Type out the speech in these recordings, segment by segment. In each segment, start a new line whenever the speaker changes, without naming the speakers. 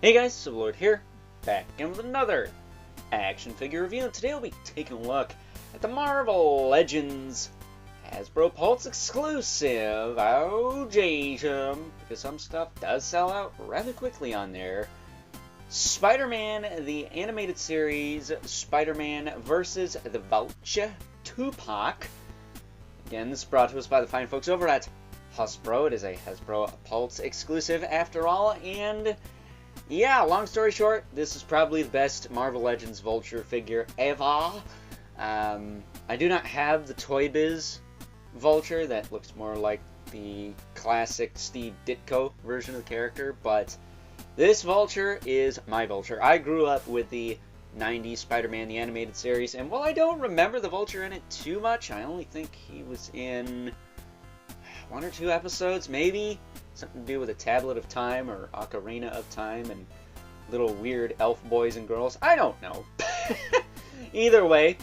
Hey guys, Lord here, back again with another action figure review, and today we'll be taking a look at the Marvel Legends Hasbro Pulse exclusive. Oh, Jason, because some stuff does sell out rather quickly on there. Spider-Man, the animated series, Spider-Man versus the Vulture Tupac. Again, this is brought to us by the fine folks over at Hasbro. It is a Hasbro Pulse exclusive after all, and yeah, long story short, this is probably the best Marvel Legends Vulture figure ever. I do not have the Toy Biz Vulture that looks more like the classic Steve Ditko version of the character, but this Vulture is my Vulture. I grew up with the 90s Spider-Man the animated series, and while I don't remember the Vulture in it too much, I only think he was in one or two episodes, maybe. Something to do with a Tablet of Time or Ocarina of Time and little weird elf boys and girls. I don't know. Either way,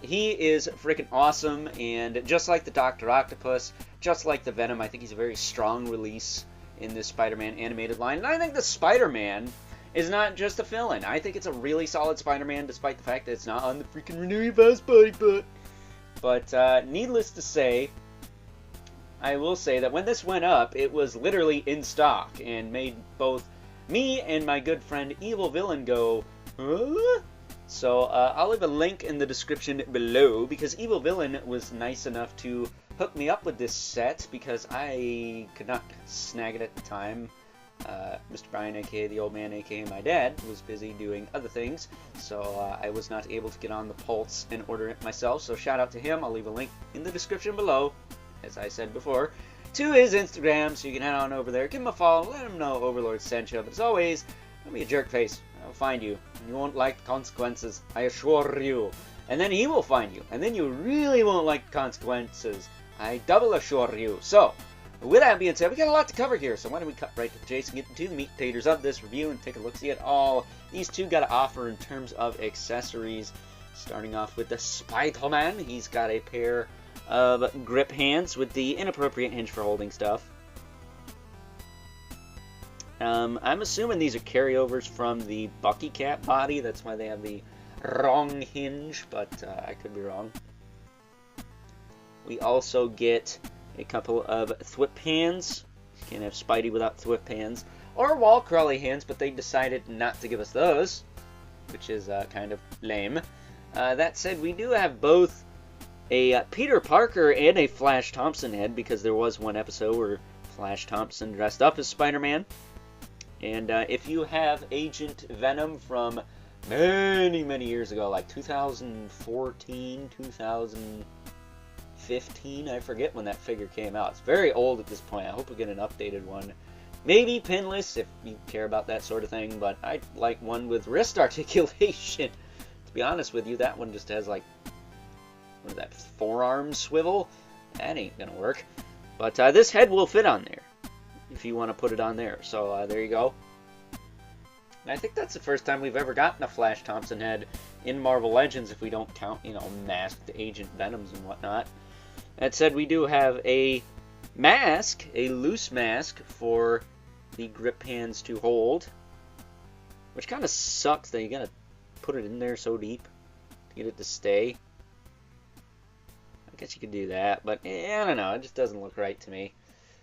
he is freaking awesome, and just like the Dr. Octopus, just like the Venom, I think he's a very strong release in this Spider-Man animated line. And I think the Spider-Man is not just a fill-in. I think it's a really solid Spider-Man, despite the fact that it's not on the freaking Renew Fast Body Butt. But needless to say, I will say that when this went up, it was literally in stock and made both me and my good friend Evil Villain go, huh? So I'll leave a link in the description below, because Evil Villain was nice enough to hook me up with this set because I could not snag it at the time. Mr. Brian, aka the old man, aka my dad, was busy doing other things, so I was not able to get on the Pulse and order it myself. So shout out to him. I'll leave a link in the description below, as I said before, to his Instagram, so you can head on over there, give him a follow, let him know Overlord sent you. But as always, don't be a jerk face. I'll find you, and you won't like the consequences, I assure you. And then he will find you, and then you really won't like the consequences, I double assure you. So, with that being said, we got a lot to cover here, so why don't we cut right to the chase and get into the meat taters of this review and take a look-see at all these two got to offer in terms of accessories. Starting off with the Spider-Man, he's got a pair of grip hands with the inappropriate hinge for holding stuff. I'm assuming these are carryovers from the Bucky Cap body. That's why they have the wrong hinge, but I could be wrong. We also get a couple of thwip hands. You can't have Spidey without thwip hands. Or wall crawly hands, but they decided not to give us those, which is kind of lame. That said, we do have both a Peter Parker and a Flash Thompson head, because there was one episode where Flash Thompson dressed up as Spider-Man. And if you have Agent Venom from many, many years ago, like 2014, 2015, I forget when that figure came out. It's very old at this point. I hope we get an updated one. Maybe pinless if you care about that sort of thing, but I'd like one with wrist articulation. To be honest with you, that one just has like, what is that, forearm swivel? That ain't gonna work. But this head will fit on there, if you want to put it on there. So there you go. And I think that's the first time we've ever gotten a Flash Thompson head in Marvel Legends, if we don't count, you know, masked Agent Venoms and whatnot. That said, we do have a mask, a loose mask for the grip hands to hold, which kind of sucks that you gotta put it in there so deep to get it to stay. I guess you could do that, but I don't know, it just doesn't look right to me.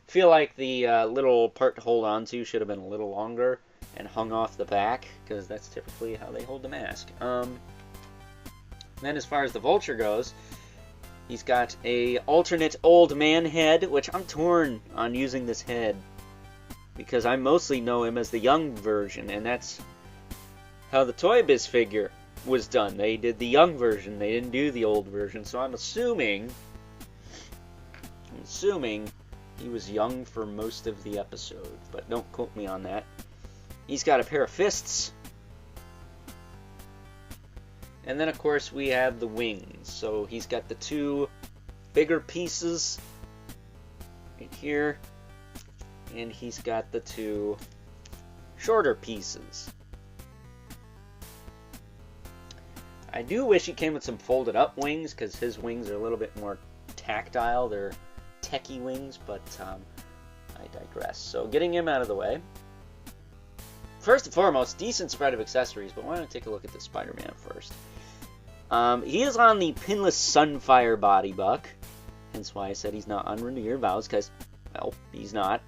I feel like the little part to hold on to should have been a little longer and hung off the back, because that's typically how they hold the mask. Then as far as the Vulture goes, he's got a alternate old man head, which I'm torn on using this head, because I mostly know him as the young version, and that's how the Toy Biz figure was done. They did the young version, they didn't do the old version, so I'm assuming he was young for most of the episode, but don't quote me on that. He's got a pair of fists, and then of course we have the wings. So he's got the two bigger pieces right here, and he's got the two shorter pieces. I do wish he came with some folded up wings, because his wings are a little bit more tactile. They're techie wings, but I digress. So getting him out of the way, first and foremost, decent spread of accessories, but why don't we take a look at the Spider-Man first. He is on the pinless Sunfire body buck, hence why I said he's not on Renew Your Vows, because, well, he's not.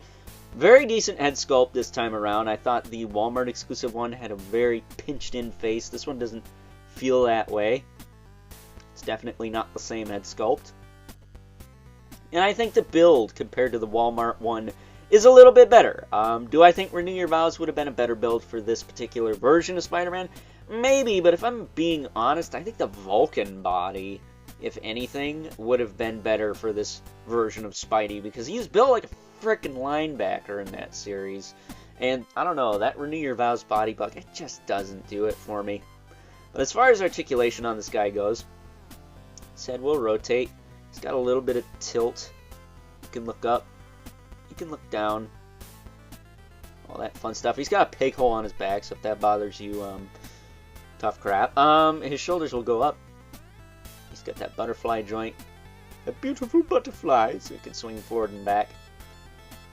Very decent head sculpt this time around. I thought the Walmart exclusive one had a very pinched-in face. This one doesn't feel that way. It's definitely not the same head sculpt. And I think the build, compared to the Walmart one, is a little bit better. Do I think Renew Your Vows would have been a better build for this particular version of Spider-Man? Maybe, but if I'm being honest, I think the Vulcan body, if anything, would have been better for this version of Spidey, because he's built like a freaking linebacker in that series. And, I don't know, that Renew Your Vows body buck, it just doesn't do it for me. But as far as articulation on this guy goes, his head will rotate. He's got a little bit of tilt. You can look up. You can look down. All that fun stuff. He's got a pig hole on his back, so if that bothers you, tough crap. His shoulders will go up. He's got that butterfly joint. A beautiful butterfly, so he can swing forward and back.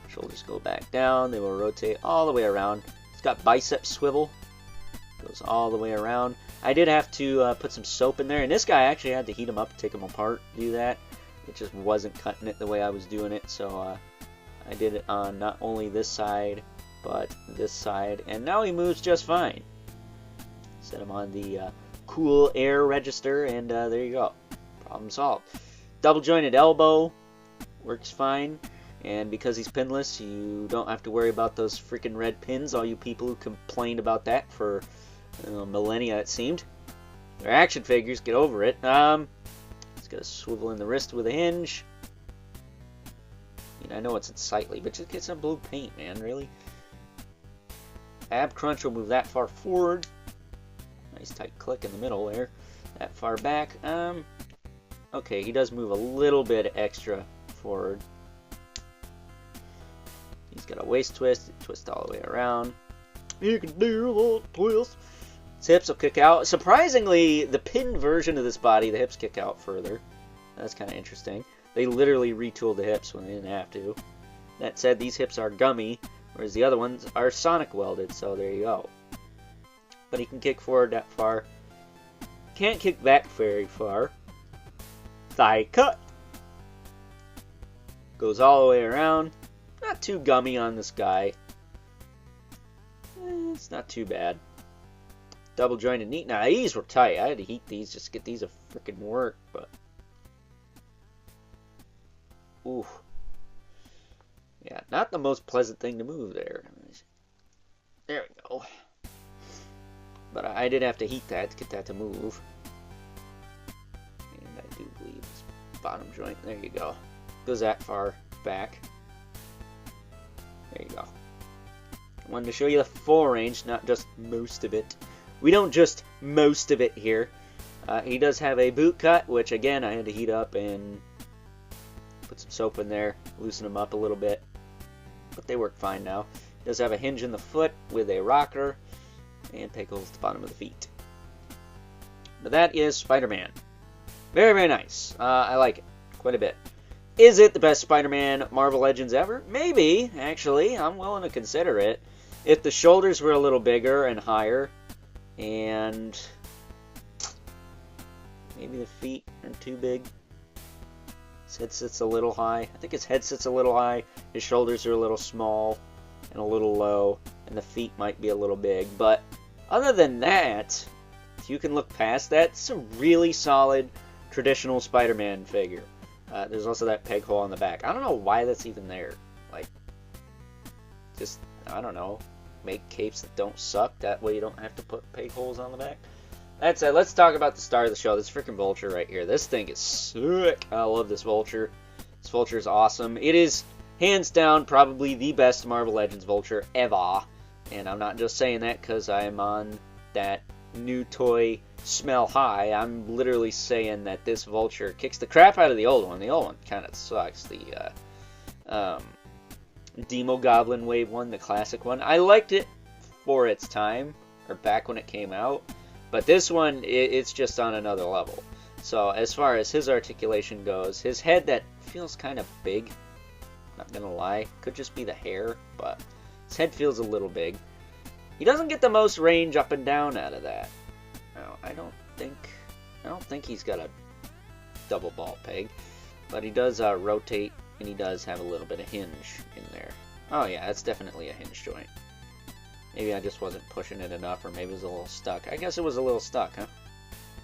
Shoulders go back down. They will rotate all the way around. He's got bicep swivel. Goes all the way around. I did have to put some soap in there, and this guy I actually had to heat him up, take him apart, do that. It just wasn't cutting it the way I was doing it, so I did it on not only this side, but this side, and now he moves just fine. Set him on the cool air register, and there you go. Problem solved. Double jointed elbow works fine, and because he's pinless, you don't have to worry about those freaking red pins, all you people who complained about that for millennia, it seemed. They're action figures, get over it. It's got a swivel in the wrist with a hinge. I know it's unsightly, but just get some blue paint, man, really. Ab crunch will move that far forward. Nice tight click in the middle there. That far back. Okay, he does move a little bit extra forward. He's got a waist twist. Twist all the way around. You can do a little twist. His hips will kick out. Surprisingly, the pinned version of this body, the hips kick out further. That's kind of interesting. They literally retooled the hips when they didn't have to. That said, these hips are gummy, whereas the other ones are sonic welded, so there you go. But he can kick forward that far. Can't kick back very far. Thigh cut. Goes all the way around. Not too gummy on this guy. It's not too bad. Double jointed knee. Now these were tight. I had to heat these just to get these to freaking work, but ooh. Yeah, not the most pleasant thing to move there. There we go. But I did have to heat that to get that to move. And I do believe this bottom joint. There you go. Goes that far back. There you go. I wanted to show you the full range, not just most of it. We don't just most of it here. He does have a boot cut, which again I had to heat up and put some soap in there, loosen them up a little bit. But they work fine now. He does have a hinge in the foot with a rocker and peg holes at the bottom of the feet. But that is Spider-Man. Very, very nice. I like it quite a bit. Is it the best Spider-Man Marvel Legends ever? Maybe, actually. I'm willing to consider it. If the shoulders were a little bigger and higher, and maybe the feet are too big. His head sits a little high. I think his head sits a little high. His shoulders are a little small and a little low, and the feet might be a little big. But other than that, if you can look past that, it's a really solid traditional Spider-Man figure. There's also that peg hole on the back. I don't know why that's even there. Like, just, I don't know, make capes that don't suck. That way you don't have to put peg holes on the back. That said, let's talk about the star of the show. This freaking Vulture right here. This thing is sick. I love this Vulture. This Vulture is awesome. It is, hands down, probably the best Marvel Legends Vulture ever. And I'm not just saying that because I'm on that new toy smell high. I'm literally saying that this Vulture kicks the crap out of the old one. The old one kind of sucks. The Demo Goblin Wave one, the classic one. I liked it for its time, or back when it came out. But this one, it's just on another level. So as far as his articulation goes, his head that feels kind of big, not gonna lie, could just be the hair, but his head feels a little big. He doesn't get the most range up and down out of that. No, I don't think he's got a double ball peg, but he does rotate, and he does have a little bit of hinge in there. Oh yeah, that's definitely a hinge joint. Maybe I just wasn't pushing it enough, or maybe it was a little stuck. I guess it was a little stuck, huh?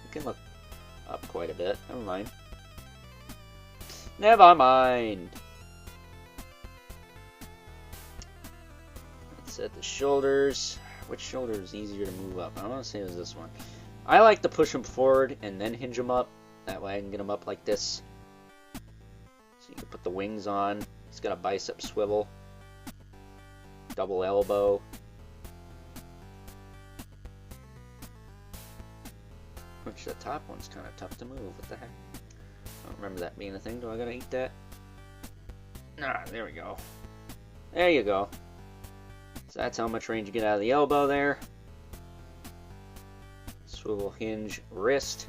You can look up quite a bit. Never mind. Never mind. Let's set the shoulders. Which shoulder is easier to move up? I want to say it was this one. I like to push them forward and then hinge them up. That way I can get them up like this. So you can put the wings on. It's got a bicep swivel. Double elbow. Which the top one's kind of tough to move. What the heck? I don't remember that being a thing. Do I gotta eat that? Ah, there we go. There you go. So that's how much range you get out of the elbow there. Swivel hinge wrist.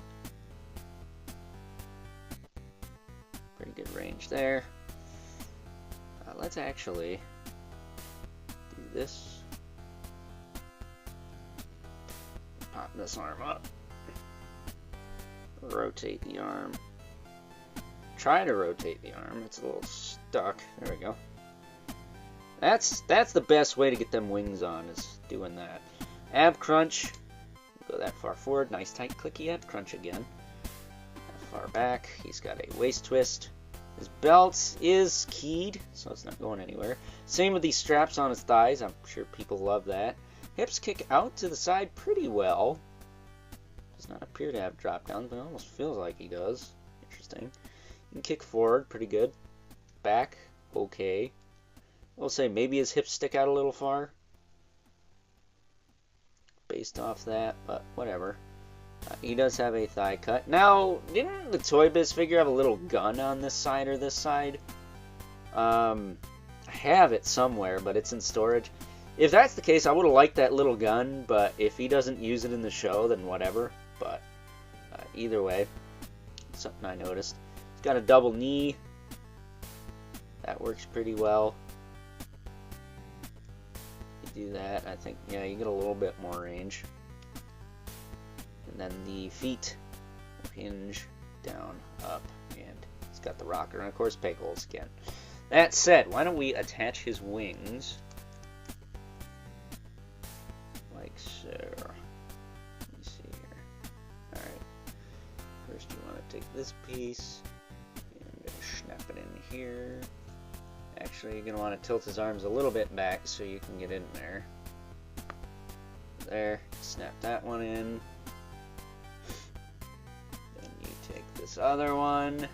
Pretty good range there. Let's actually do this. Pop this arm up. Rotate the arm. Try to rotate the arm. It's a little stuck. There we go. That's the best way to get them wings on, is doing that. Ab crunch. Go that far forward. Nice tight clicky ab crunch again. That far back. He's got a waist twist. His belt is keyed, so it's not going anywhere. Same with these straps on his thighs. I'm sure people love that. Hips kick out to the side pretty well. Does not appear to have drop downs, but it almost feels like he does. Interesting. You can kick forward pretty good. Back, okay. We'll say maybe his hips stick out a little far based off that, but whatever. He does have a thigh cut. Now, didn't the Toy Biz figure have a little gun on this side or this side? I have it somewhere, but it's in storage. If that's the case, I would have liked that little gun, but if he doesn't use it in the show, then whatever. But either way, something I noticed. He's got a double knee. That works pretty well. You do that, I think, yeah, you get a little bit more range. And then the feet will hinge down, up, and he's got the rocker, and of course peg holes again. That said, why don't we attach his wings like so. Let me see here. Alright, first you want to take this piece and snap it in here. Actually, you're going to want to tilt his arms a little bit back so you can get in there. There, snap that one in. Then you take this other one.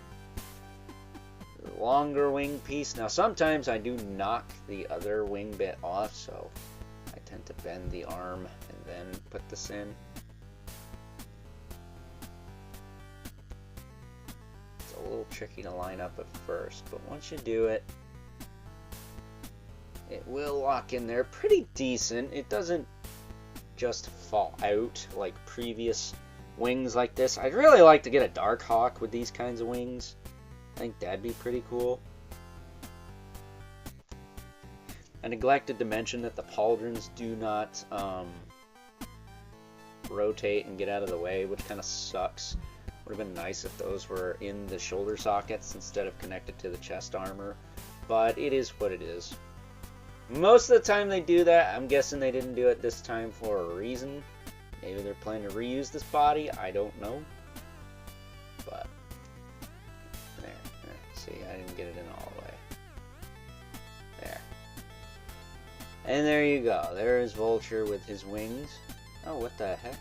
The longer wing piece. Now sometimes I do knock the other wing bit off, so I tend to bend the arm and then put this in. It's a little tricky to line up at first, but once you do it, it will lock in there pretty decent. It doesn't just fall out like previous wings like this. I'd really like to get a Dark Hawk with these kinds of wings. I think that'd be pretty cool. I neglected to mention that the pauldrons do not rotate and get out of the way, which kind of sucks. Would have been nice if those were in the shoulder sockets instead of connected to the chest armor, but it is what it is. Most of the time they do that. I'm guessing they didn't do it this time for a reason. Maybe they're planning to reuse this body. I don't know. But there. See, I didn't get it in all the way. There. And there you go. There is Vulture with his wings. Oh, what the heck?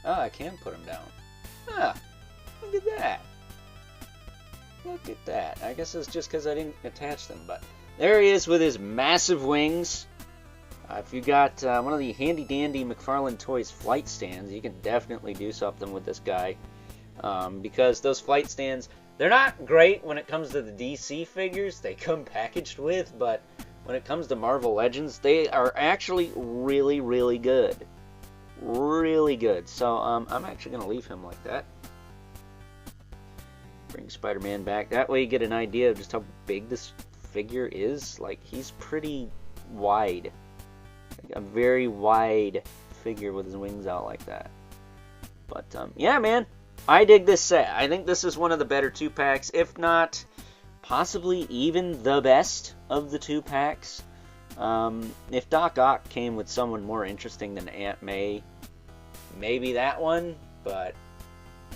Oh, I can put him down. Ah, look at that. Look at that. I guess it's just because I didn't attach them, but there he is with his massive wings. If you got one of the handy dandy McFarlane Toys flight stands, you can definitely do something with this guy. Because those flight stands, they're not great when it comes to the DC figures they come packaged with, but when it comes to Marvel Legends, they are actually really, really good. Really good. So I'm actually going to leave him like that. Bring Spider-Man back. That way you get an idea of just how big this figure is. Like, he's pretty wide. Like a very wide figure with his wings out like that. But yeah, man, I dig this set. I think this is one of the better 2-packs, if not possibly even the best of the 2-packs. If Doc Ock came with someone more interesting than Aunt May, maybe that one. But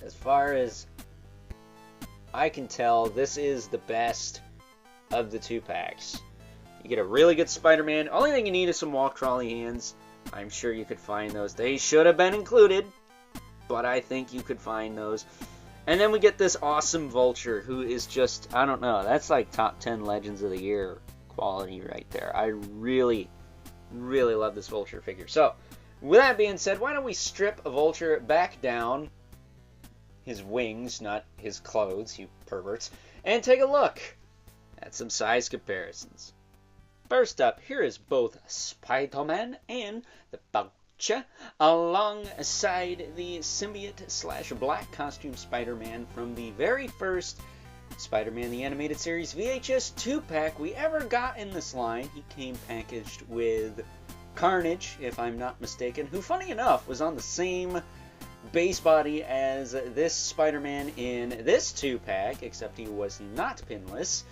as far as I can tell, this is the best of the 2-packs. You get a really good Spider-Man. Only thing you need is some wall crawly hands. I'm sure you could find those. They should have been included, but I think you could find those. And then we get this awesome Vulture, who is just, I don't know, that's like top 10 Legends of the Year quality right there. I really, really love this Vulture figure. So, with that being said, why don't we strip a Vulture back down, his wings, not his clothes, you perverts, and take a look at some size comparisons. First up, here is both Spider-Man and the Vulture, alongside the symbiote/black costume Spider-Man from the very first Spider-Man the Animated Series VHS 2-pack we ever got in this line. He came packaged with Carnage, if I'm not mistaken, who, funny enough, was on the same base body as this Spider-Man in this 2-pack, except he was not pinless.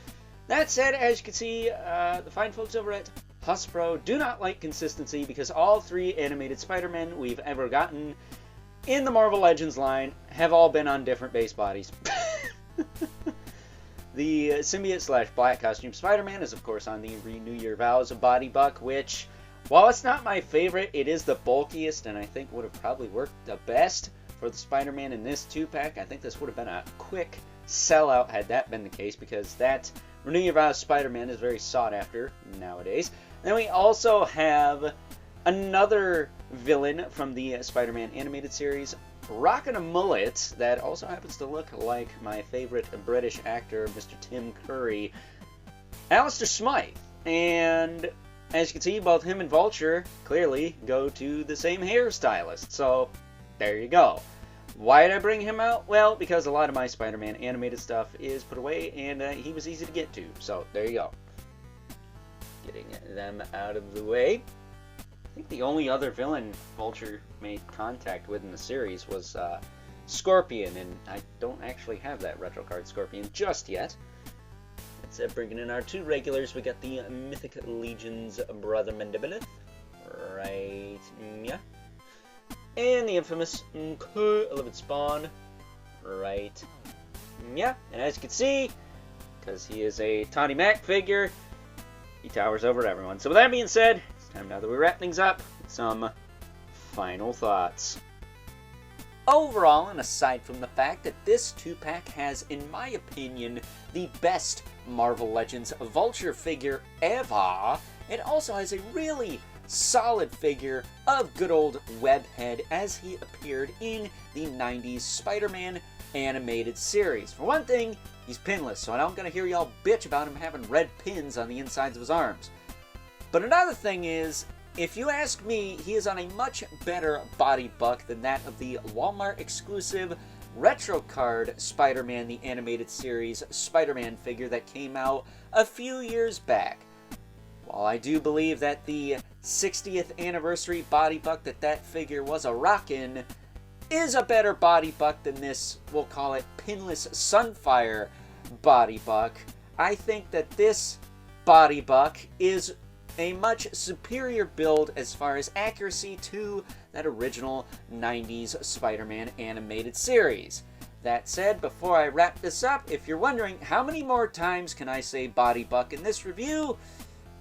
That said, as you can see, the fine folks over at Hasbro do not like consistency, because all 3 animated Spider-Men we've ever gotten in the Marvel Legends line have all been on different base bodies. The symbiote/black costume Spider-Man is, of course, on the Renew Your Vows body buck, which, while it's not my favorite, it is the bulkiest, and I think would have probably worked the best for the Spider-Man in this 2-pack. I think this would have been a quick sellout had that been the case, because that Renew Your Vows Spider-Man is very sought after nowadays. Then we also have another villain from the Spider-Man animated series, rocking a mullet that also happens to look like my favorite British actor, Mr. Tim Curry, Alistair Smythe. And as you can see, both him and Vulture clearly go to the same hairstylist. So there you go. Why did I bring him out? Well, because a lot of my Spider-Man animated stuff is put away, and he was easy to get to. So there you go. Getting them out of the way. I think the only other villain Vulture made contact with in the series was Scorpion, and I don't actually have that retro card Scorpion just yet. Let's bringing in our 2 regulars. We got the Mythic Legion's Brother Mandibilith. Right, yeah. And the infamous Living Spawn. Right, yeah. And as you can see, because he is a Tawny Mac figure, he towers over everyone. So with that being said, it's time now that we wrap things up with some final thoughts. Overall, and aside from the fact that this 2-pack has, in my opinion, the best Marvel Legends Vulture figure ever, it also has a really solid figure of good old Webhead as he appeared in the 90s Spider-Man animated series. For one thing, he's pinless, so I don't gonna hear y'all bitch about him having red pins on the insides of his arms. But another thing is, if you ask me, he is on a much better body buck than that of the Walmart exclusive retro card Spider-Man the Animated Series Spider-Man figure that came out a few years back. While I do believe that the 60th anniversary body buck that figure was a rockin' is a better body buck than this, we'll call it pinless Sunfire body buck, I think that this body buck is a much superior build as far as accuracy to that original 90s Spider-Man animated series. That said, before I wrap this up, if you're wondering how many more times can I say body buck in this review,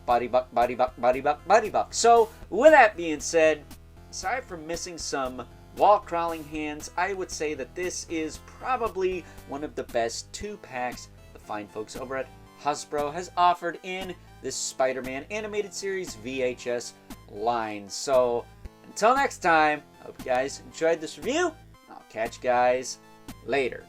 body buck, body buck, body buck, body buck. So, with that being said, aside from missing some wall crawling hands, I would say that this is probably one of the best 2-packs the fine folks over at Hasbro has offered in this Spider-Man animated series VHS line. So, until next time, I hope you guys enjoyed this review. I'll catch you guys later.